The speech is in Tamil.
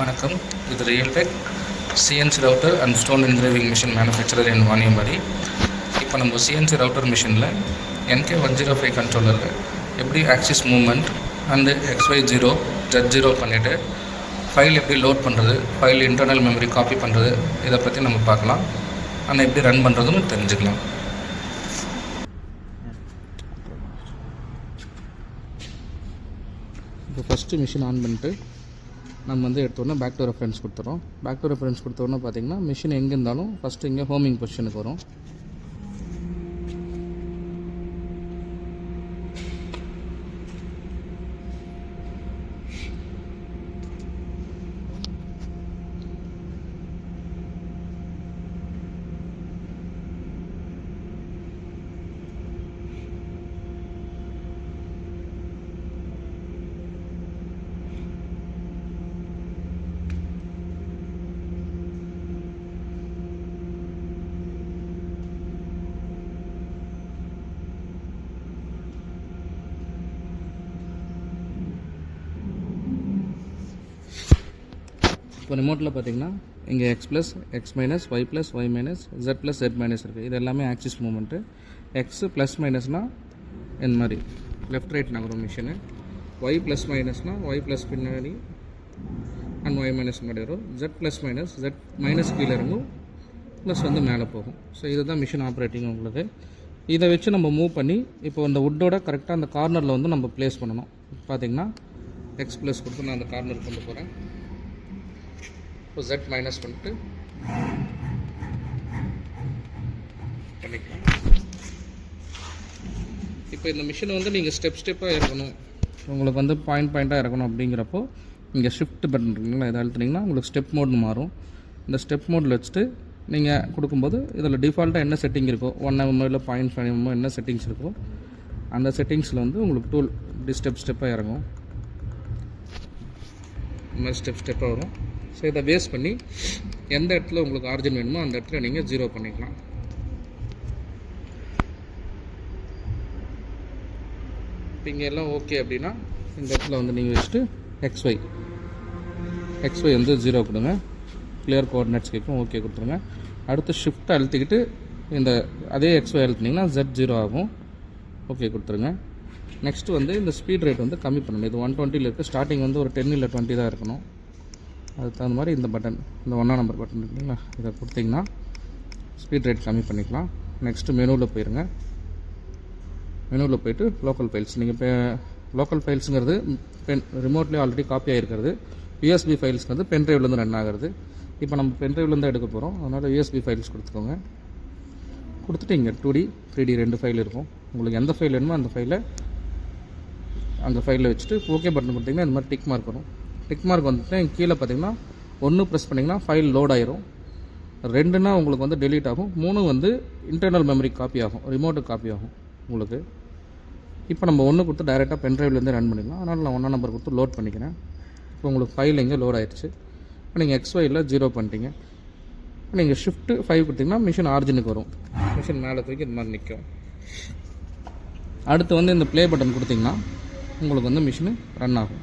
வணக்கம். இது Realtech CNC router and stone engraving machine manufacturer in Vaniyambadi. இப்போ நம்ம சிஎன்சி ரவுட்டர் மிஷினில் NK105 கண்ட்ரோலரில் எப்படி axis movement and XY0 Z0 பண்ணிவிட்டு ஃபைல் எப்படி லோட் பண்ணுறது, ஃபைல் இன்டர்னல் மெமரி காப்பி பண்ணுறது, இதை பற்றி நம்ம பார்க்கலாம். ஆனால் எப்படி ரன் பண்ணுறதுன்னு தெரிஞ்சுக்கலாம். இப்போ ஃபஸ்ட்டு மிஷின் ஆன் பண்ணிட்டு நம்ம எடுத்தோடனே பேக் டு ரெஃபரன்ஸ் கொடுத்துறோம். பேக் டு ரெஃபரன்ஸ் கொடுத்தோடனே பார்த்தீங்கன்னா மிஷின் எங்கே இருந்தாலும் ஃபஸ்ட்டு இங்கே ஹோமிங் பொசிஷனுக்கு வரும். இப்போ ரிமோட்டில் பார்த்தீங்கன்னா இங்கே X +, X - Y + Y - Z + Z - இருக்குது. இது எல்லாமே ஆக்சிஸ் மூமெண்ட்டு. X +- இந்த மாதிரி லெஃப்ட் ரைட் நகரும் மிஷினு. Y +- Y + பின்னாடி அண்ட் Y - முன்னாடி வரும். Z +- Z - கீழே இறங்கும், ப்ளஸ் மேலே போகும். ஸோ இதுதான் மிஷின் ஆப்ரேட்டிங் உங்களுக்கு. இதை வச்சு நம்ம மூவ் பண்ணி இப்போ அந்த வுட்டோட கரெக்டாக அந்த கார்னரில் நம்ம ப்ளேஸ் பண்ணணும். பார்த்தீங்கன்னா X+ கொடுத்து நான் அந்த கார்னர் கொண்டு போகிறேன். இப்போ Z- பண்ணிட்டு பண்ணிக்கலாம். இப்போ இந்த மிஷினை நீங்கள் ஸ்டெப்பாக இறக்கணும், உங்களுக்கு பாயிண்ட்டாக இறக்கணும் அப்படிங்கிறப்போ இங்கே ஷிஃப்ட் பட்டன் இருக்குங்களா, இதை அழுத்தினீங்கன்னா உங்களுக்கு ஸ்டெப் மோட்னு மாறும். இந்த ஸ்டெப் மோடில் வச்சுட்டு நீங்கள் கொடுக்கும்போது இதில் டிஃபால்ட்டாக என்ன செட்டிங் இருக்கோ 1 mm இல்லை 0.5 mm என்ன செட்டிங்ஸ் இருக்கோ அந்த செட்டிங்ஸில் உங்களுக்கு டூல் இப்படி ஸ்டெப்பாக இறங்கும். இந்த மாதிரி ஸ்டெப்பாக வரும். ஸோ இதை பேஸ் பண்ணி எந்த இடத்துல உங்களுக்கு ஆரிஜின் வேணுமோ அந்த இடத்துல நீங்கள் 0 பண்ணிக்கலாம். இப்போ இங்கே எல்லாம் ஓகே அப்படின்னா இந்த இடத்துல நீங்கள் வச்சுட்டு XY 0 கொடுங்க. கிளியர் கோஆர்டினேட்ஸ் கேட்கும், ஓகே கொடுத்துருங்க. அடுத்து ஷிஃப்ட் அழுத்திக்கிட்டு இந்த அதே XY அழுத்தினீங்கன்னா Z0 ஆகும், ஓகே கொடுத்துருங்க. நெக்ஸ்ட்டு இந்த ஸ்பீட் ரேட் கம்மி பண்ணணும். இது 120 இருக்குது. ஸ்டார்டிங் ஒரு 10 இல்லை 20 தான் இருக்கணும். அதுக்கு தகுந்த மாதிரி இந்த பட்டன், இந்த 1ஆம் நம்பர் பட்டன் இருக்குங்களா, இதை கொடுத்திங்கன்னா ஸ்பீட் ரேட் கம்மி பண்ணிக்கலாம். நெக்ஸ்ட்டு மெனுவில் போயிருங்க. மெனுவில் போய்ட்டு லோக்கல் ஃபைல்ஸ், நீங்கள் இப்போ லோக்கல் ஃபைல்ஸுங்கிறது ரிமோட்லேயே ஆல்ரெடி காப்பி ஆகிருக்கிறது. USB ஃபைல்ஸ்ங்கிறது பென்ட்ரைவ்லேருந்து ரன் ஆகிறது. இப்போ நம்ம பென்ட்ரைவ்லேருந்து எடுக்க போகிறோம், அதனால் USB ஃபைல்ஸ் கொடுத்துக்கோங்க. கொடுத்துட்டு இங்கே 2D 3D 2 ஃபைல் இருக்கும். உங்களுக்கு எந்த ஃபைல் வேணுமோ அந்த ஃபைலில் வச்சுட்டு ஓகே பட்டன் கொடுத்திங்கன்னா இந்த மாதிரி டிக் மார்க் வரும். டிக் மார்க் கீழே பார்த்தீங்கன்னா 1 ப்ரெஸ் பண்ணிங்கன்னா ஃபைல் லோட் ஆயிரும். 2னா உங்களுக்கு டெலீட் ஆகும். 3 இன்டர்னல் மெமரி காப்பி ஆகும், ரிமோட்டுக்கு காப்பி ஆகும் உங்களுக்கு. இப்போ நம்ம 1 கொடுத்து டைரெக்டாக பென்ட்ரைவ்லேருந்து ரன் பண்ணிக்கலாம். அதனால் நான் 1ஆம் நம்பர் கொடுத்து லோட் பண்ணிக்கிறேன். இப்போ உங்களுக்கு ஃபைல் எங்கே லோட் ஆயிடுச்சு. இப்போ நீங்கள் XYயில் 0 பண்ணிட்டீங்க. இப்போ நீங்கள் ஷிஃப்ட் 5 கொடுத்தீங்கன்னா மிஷின் ஆரிஜினுக்கு வரும். மிஷின் மேலே தூக்கி இந்த மாதிரி நிற்கும். அடுத்து இந்த ப்ளே பட்டன் கொடுத்திங்கன்னா உங்களுக்கு மிஷினு ரன் ஆகும்.